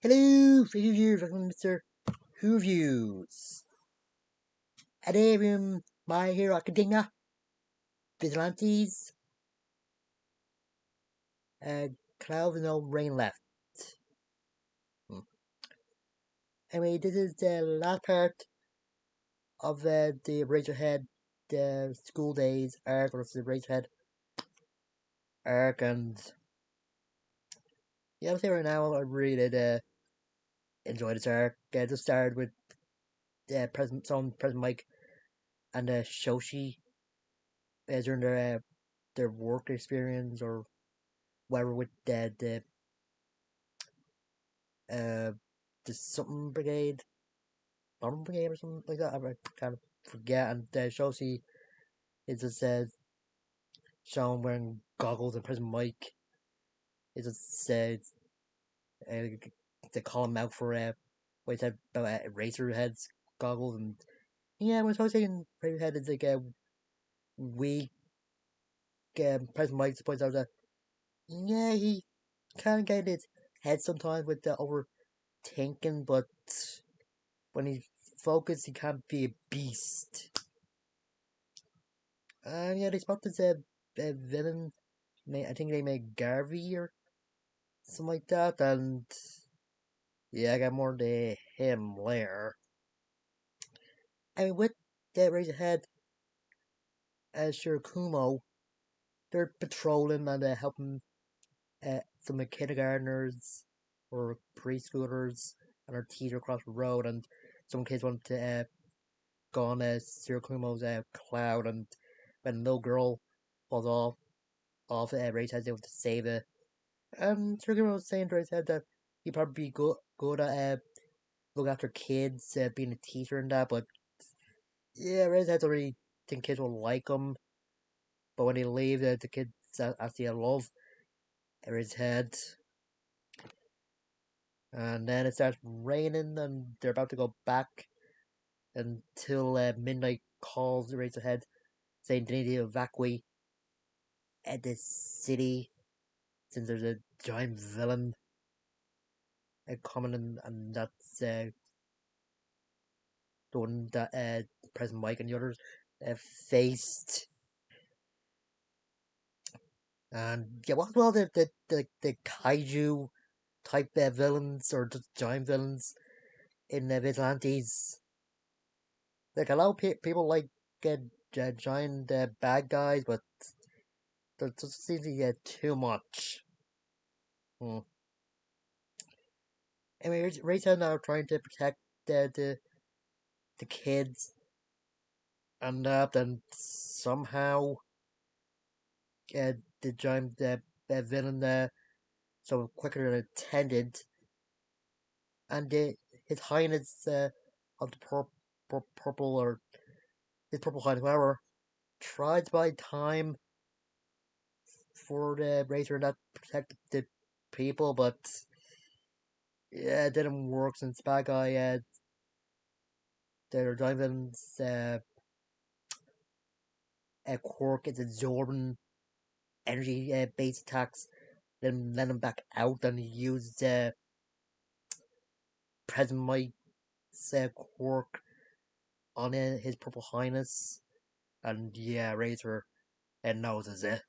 Hello, viewers, welcome to Mr.Who Views. Today, My Hero Academia, Vigilantes, Clouds and No Rain Left. Hmm. Anyway, this is the last part of the Razorhead School Days arc, or the Razorhead arc, and yeah, I'll say right now, I really did enjoy this arc. Just started with President Mike and Shoshi during their work experience or whatever with uh the something brigade, bomber brigade or something like that. I kind of forget. And Shoshi is just shown wearing goggles, and Prison Mike is just uh, they call him out for what he said about Eraser Head's goggles. And yeah, when Shoshi and Eraser Head is like weak, Prison Mike points out that yeah, he kind of get his head sometimes with the overthinking, but when he's focused, he can't be a beast. Yeah, they spot this villain. I think they made Garvey or something like that, and yeah, I got more to him later. I mean, with that race ahead, as Shirakumo, they're patrolling and helping some kindergartners or preschoolers and our teacher across the road, and some kids want to go on Shirakumo's cloud, and when a little girl falls off race head, able to save it. Shirakumo was saying to race head that he'd probably be good at look after kids, being a teacher and that, but yeah, Redhead's already think kids will like him, but when he leaves, the kids actually love Redhead, and then it starts raining, and they're about to go back until midnight calls Redhead saying they need to evacuate at the city since there's a giant villain coming, and that's the one that President Mike and the others faced. And yeah, what well the kaiju type villains or just giant villains in Vigilantes? Like a lot of people like giant bad guys, but there just seems to get too much. Hmm. Anyway, Rachel now trying to protect the kids and that, and somehow the giant villain so quicker than intended, and his highness of the purple or his purple highness, whatever, tried to buy time for the Razor that protect the people, but yeah, it didn't work since bad guy their driving's quirk is absorbing energy based attacks, then let him back out, and he used President Mike's quirk on his purple highness, and yeah, Razor knows it.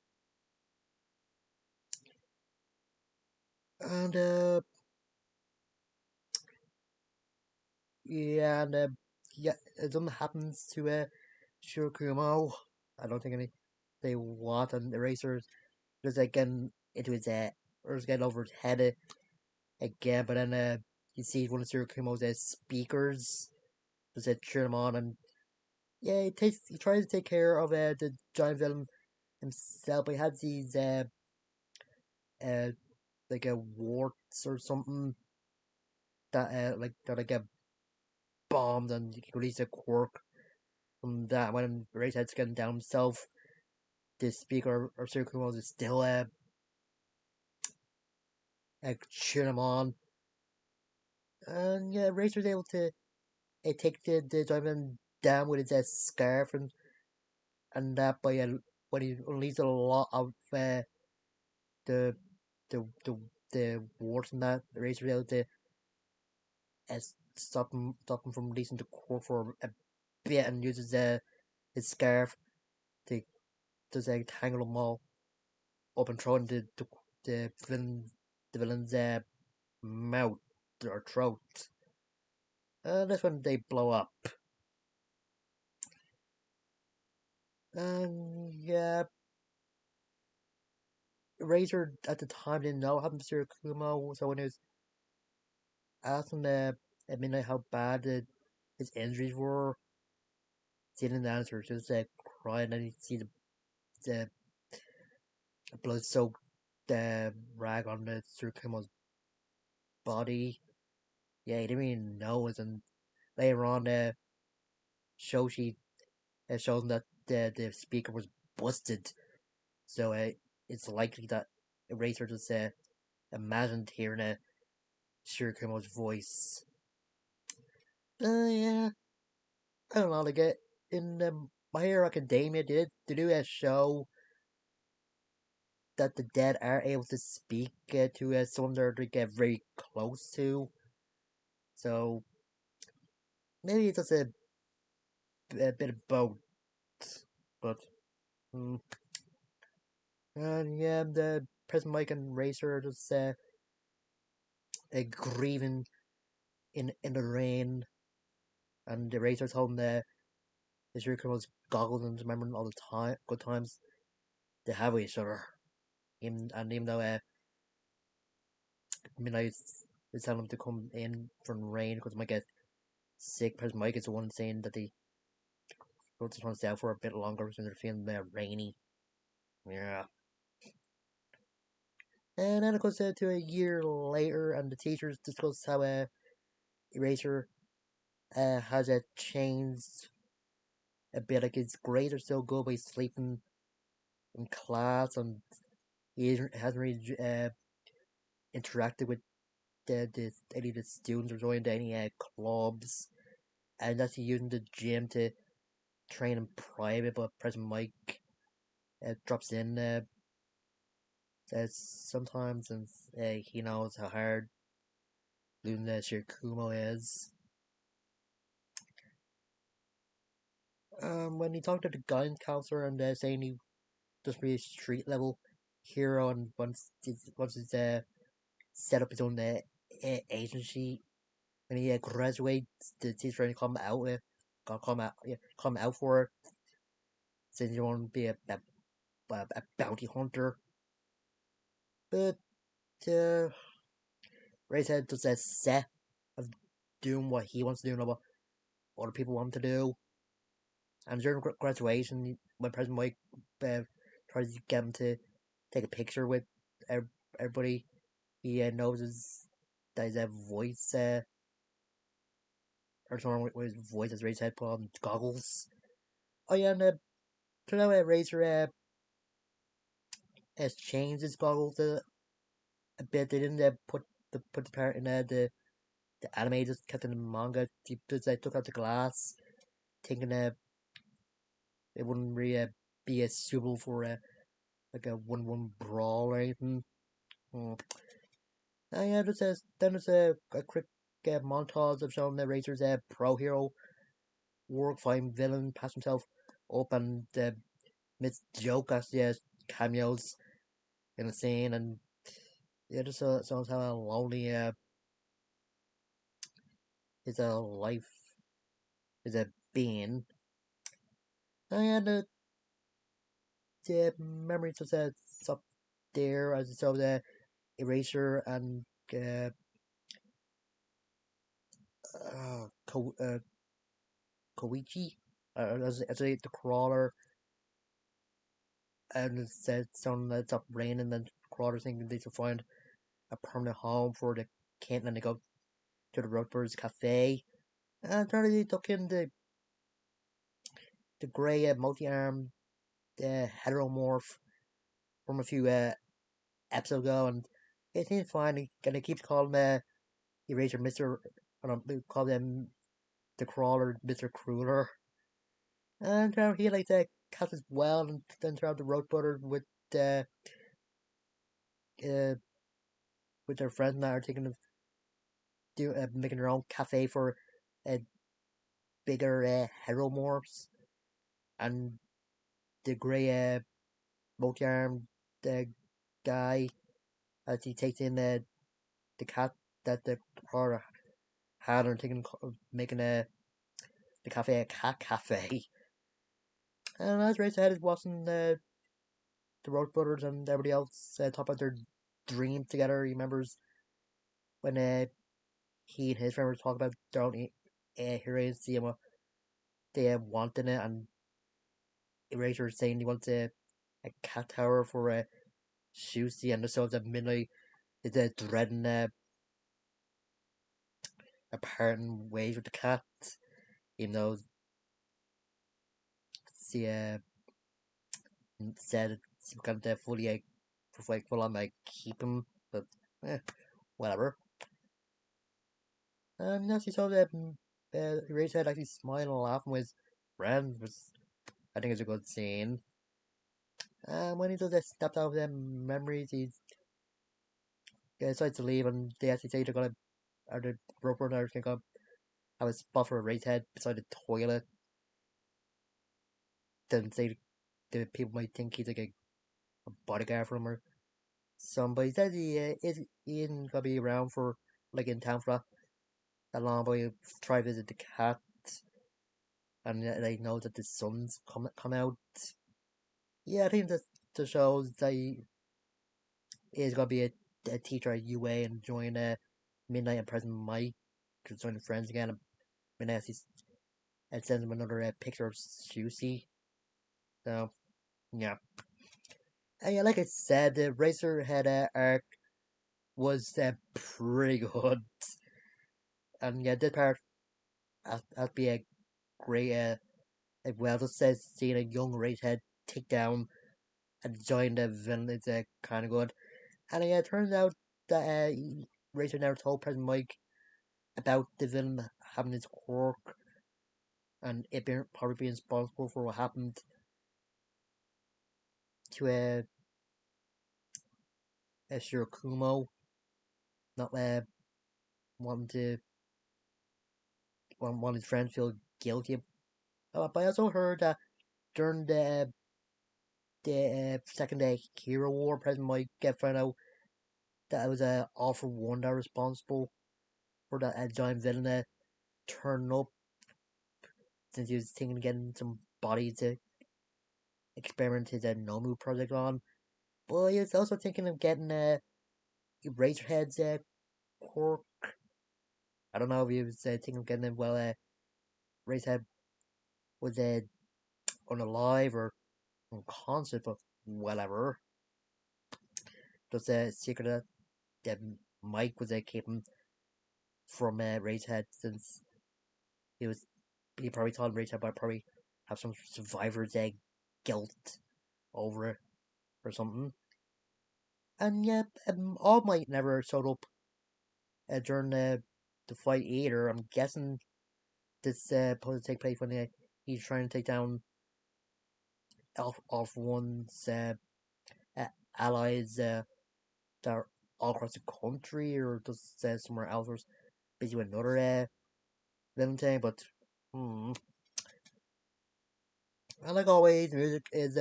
And yeah, and yeah, something happens to Shurakumo. I don't think they want an eraser just like getting into his or just getting over his head again, but then you see one of Shurakumo's speakers just cheer him on, and yeah, he tries to take care of the giant villain himself, but he has these uh like warts or something that that get bombed, and he release a quirk from that. When Razorhead's getting down himself, the speaker or Shurakumo is still cheering him on. And yeah, Razor's able to take the diamond down with his scarf, and that by when he unleashes a lot of the the the the warts and that, Razor's able to stop him from releasing the court for a bit and uses his scarf to just tangle them all up and throw into the villain's mouth or throat. That's when they blow up. And yeah, Razor at the time didn't know what happened to Kumo, so when he was asking at midnight how bad his injuries were, he didn't answer, just crying, and you see the blood soaked rag on the Kumo's body. Yeah, he didn't even know it, and later on, Shoshi shows him that the speaker was busted, so it's likely that Eraser just imagined hearing Shirakumo's voice. Yeah, I don't know, like in My Hero Academia, they do a show that the dead are able to speak to someone they get very close to. So maybe it's just a bit of both, but mm, and yeah, the President Mike and Racer are just grieving in the rain, and the Racer's holding the Shurikimo's goggles and remembering all the good times they have with each other. Even though Midnight is telling him to come in from rain because he might get sick, President Mike is the one saying that they just want to stay out for a bit longer since they're feeling rainy. Yeah. And then it goes to a year later, and the teachers discuss how Eraser has changed a bit. Like his grades are still good, but he's sleeping in class, and he hasn't really interacted with any of the students or joined any clubs, and that's using the gym to train in private. But President Mike drops in sometimes, and he knows how hard losing Shirakumo is. When he talked to the guidance counselor and saying he just be a street level hero, and once he's set up his own agency, when he graduates, the teacher going to come out come out for it, since you want to be a bounty hunter. But Ray said just a set of doing what he wants to do, not what other people want to do. And during graduation, when President Mike tries to get him to take a picture with everybody, he notices that his voice, or something with his voice, as Razor had put on goggles. Oh yeah, and turns out Razor has changed his goggles a bit. They didn't put the part in the anime, just kept in the manga. He just took out the glass, thinking it wouldn't really be as suitable for like a 1-1 brawl or anything. Hmm. Yeah, then there's a quick montage of showing the Razor's pro hero work, fighting villain, pass himself up, and Miss Joke as cameos in the scene, and yeah, just shows how lonely his life is being. And the memories just up there as it's of the Eraser and Ko, Koichi, as the crawler, and it said something that's up raining, and then crawler thinking they should find a permanent home for the kid, and they go to the Roadbirds Cafe. And apparently they took in the grey multi-armed heteromorph from a few episodes ago, and it seems fine. And they keep calling Eraser Mr. They call them the Crawler Mr. Crueler. And he likes cats as well, and then throughout the Road Brothers uh, uh, with their friends now are taking, making their own cafe for uh, bigger heromorphs, and the grey multi-armed uh, guy as he takes in the cat that the horror had and making the cafe a cat cafe. And as race ahead, watching the Road Brothers and everybody else talk about their dreams together. He remembers when he and his friend were talking about their own heroes, seeing what they want in it, and Eraser saying he wants a cat tower for Shusey, and the shows at midnight is dreading a parting ways with the cat, even though she said she can't fully full on keep him, but whatever. And yes, you saw that Eraserhead actually smiling and laughing with his friends, which I think is a good scene. And when he does that step out of them memories, he decides to leave, and they actually say they're gonna, or the rope runners can go have a spot for Eraserhead beside the toilet. Then say the people might think he's like a bodyguard for him or something, but he says he isn't gonna be around for like in town for that long, but he'll try to visit the cat, and they know that the sun's come out. Yeah, I think that just shows that he is gonna be a teacher at UA and join Midnight and President Mike to join the friends again. And Midnight and sends him another picture of Susie. So yeah, and yeah, like I said, the Racerhead arc was pretty good, and yeah, this part has be a great well, just says seeing a young Racehead take down and join the villain is kind of good. And yeah, it turns out that Racer never told President Mike about the villain having his quirk and it being probably being responsible for what happened to Shirakumo, not wanting to want his friends feel guilty. But I also heard that during the second Hero War, President Mike get found out that it was All for One that was responsible for that giant villain turning up since he was thinking of getting some body to experiment his Nomu project on. But he was also thinking of getting Razorhead's quirk. I don't know if he was thinking of getting it while Razorhead was unalive or unconscious, but whatever. Just a secret that Mike was keeping from Razorhead since he was he probably told Razorhead but probably have some survivor's guilt over it or something. And yeah, All Might never showed up during the fight either. I'm guessing this supposed to take place when he's trying to take down off one's allies that are all across the country or just somewhere else or busy with another villain thing. But and like always, music is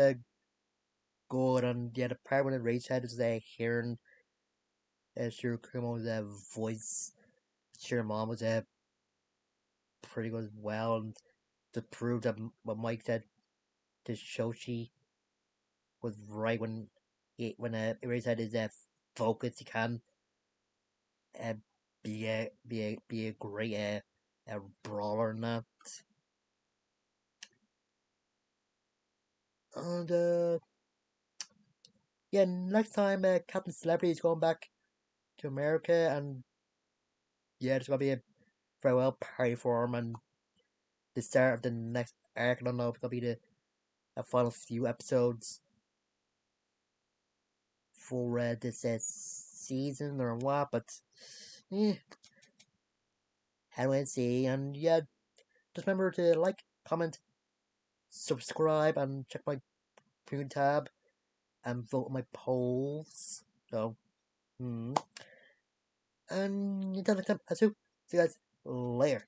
good, and yeah, the part when the race head is hearing Shirakumo's voice. Sure, mom was pretty good as well, and to prove that what Mike said to Shoshi was right when Eraserhead is focused, he can uh, be a great brawler and that. And yeah, next time Captain Celebrity is going back to America, and yeah, there's gonna be a farewell party for him, and the start of the next arc. I don't know if it's gonna be the final few episodes for this season or what, but yeah, how do I see? And yeah, just remember to like, comment, subscribe, and check my community tab and vote on my polls. So, And until next time, see you guys later.